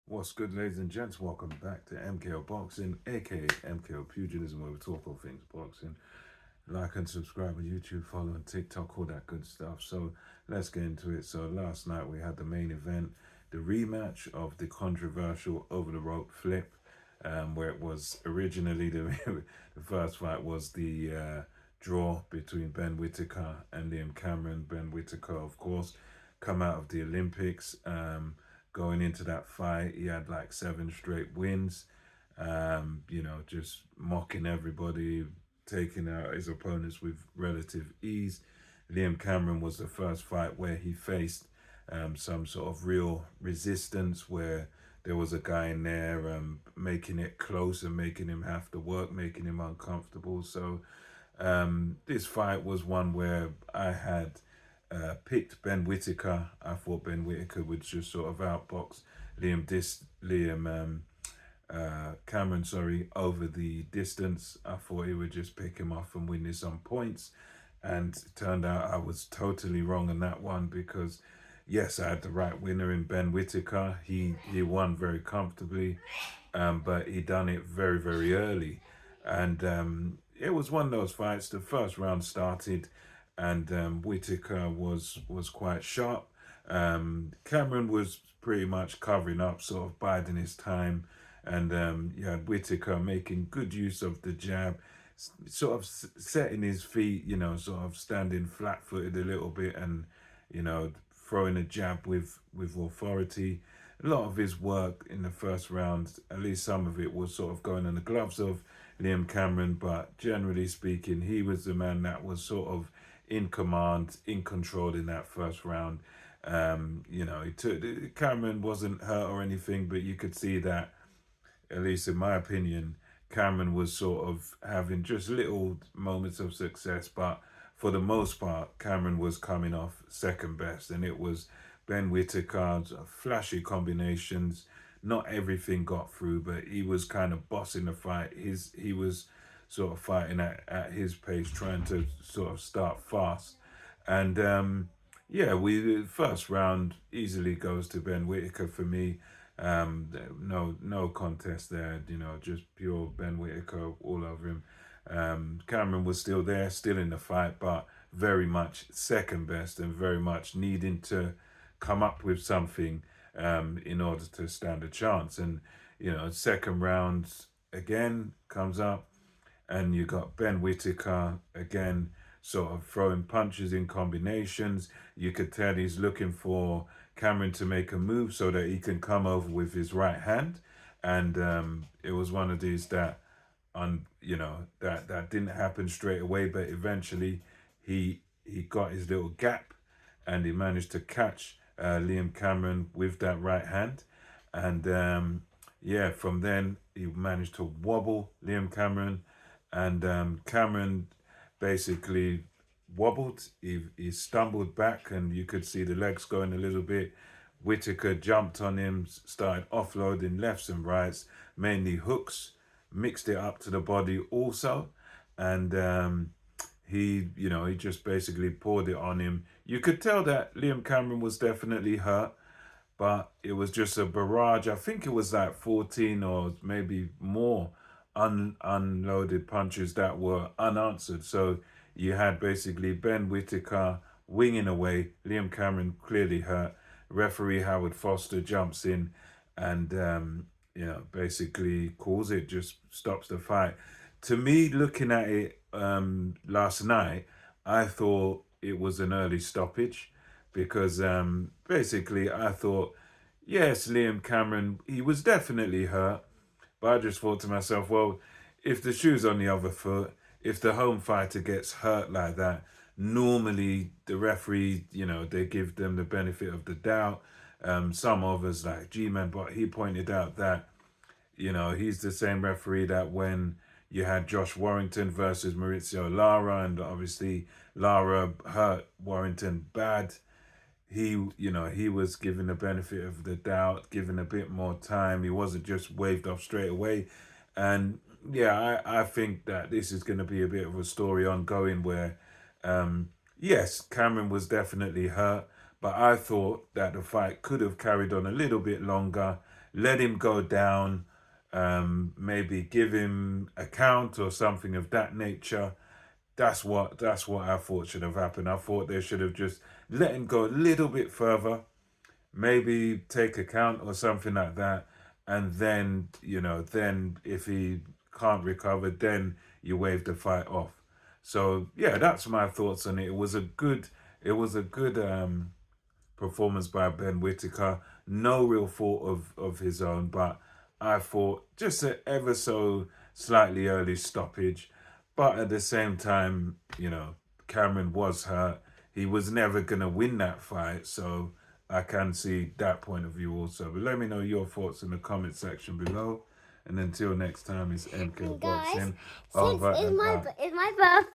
What's good, ladies and gents? Welcome back to MKO Boxing, aka MKO Pugilism, where we talk all things boxing. Like and subscribe on YouTube, follow on TikTok, all that good stuff. So let's get into it. So last night we had the main event, the rematch of the controversial over the rope flip, where it was originally the first fight was the draw between Ben Whittaker and Liam Cameron. Ben Whittaker, of course, come out of the Olympics. Going into that fight, he had like 7 straight wins. Just mocking everybody, taking out his opponents with relative ease. Liam Cameron was the first fight where he faced some sort of real resistance, where there was a guy in there making it close and making him have to work, making him uncomfortable. So this fight was one where I had picked Ben Whittaker. I thought Ben Whittaker would just sort of outbox Liam Cameron, over the distance. I thought he would just pick him off and win this on points, and it turned out I was totally wrong on that one because yes, I had the right winner in Ben Whittaker. He won very comfortably, but he done it very very early, and it was one of those fights. The first round started, and Whittaker was quite sharp. Cameron was pretty much covering up, sort of biding his time, and you had Whittaker making good use of the jab, sort of setting his feet, sort of standing flat-footed a little bit, and throwing a jab with authority. A lot of his work in the first round, at least some of it, was sort of going on the gloves of Liam Cameron, but generally speaking, he was the man that was sort of in command, in control in that first round. He took Cameron wasn't hurt or anything, but you could see that, at least in my opinion, Cameron was sort of having just little moments of success, but for the most part, Cameron was coming off second best, and it was Ben Whittaker's flashy combinations. Not everything got through, but he was kind of bossing the fight. He was sort of fighting at his pace, trying to sort of start fast. And we first round easily goes to Ben Whittaker for me. No contest there. Just pure Ben Whittaker all over him. Cameron was still there, still in the fight, but very much second best and very much needing to come up with something in order to stand a chance. And second round again comes up, and you got Ben Whittaker again, sort of throwing punches in combinations. You could tell he's looking for Cameron to make a move so that he can come over with his right hand, and it was one of these that, that didn't happen straight away, but eventually he got his little gap, and he managed to catch Liam Cameron with that right hand, and from then he managed to wobble Liam Cameron, and Cameron basically wobbled. He stumbled back, and you could see the legs going a little bit. Whittaker jumped on him, started offloading lefts and rights, mainly hooks, mixed it up to the body also, and he just basically poured it on him. You could tell that Liam Cameron was definitely hurt, but it was just a barrage. I think it was like 14 or maybe more unloaded punches that were unanswered. So you had basically Ben Whittaker winging away, Liam Cameron clearly hurt. Referee Howard Foster jumps in and basically calls it, just stops the fight. To me, looking at it last night, I thought it was an early stoppage because basically I thought, yes, Liam Cameron, he was definitely hurt, but I just thought to myself, well, if the shoe's on the other foot, if the home fighter gets hurt like that, normally the referee, they give them the benefit of the doubt. Some others like G-Man, but he pointed out that, he's the same referee that when you had Josh Warrington versus Maurizio Lara, and obviously Lara hurt Warrington bad. He was given the benefit of the doubt, given a bit more time. He wasn't just waved off straight away. And yeah, I think that this is going to be a bit of a story ongoing where, yes, Cameron was definitely hurt, but I thought that the fight could have carried on a little bit longer. let him go down, maybe give him a count or something of that nature. That's what I thought should have happened. I thought they should have just let him go a little bit further, maybe take a count or something like that, and then then if he can't recover, then you wave the fight off. So yeah, that's my thoughts on it. It was a good performance by Ben Whittaker. No real fault of his own, but I thought just an ever so slightly early stoppage. But at the same time, Cameron was hurt. He was never going to win that fight. So I can see that point of view also. But let me know your thoughts in the comment section below. And until next time, it's MK Guys, Boxing. since Over it's and my out. it's my birthday.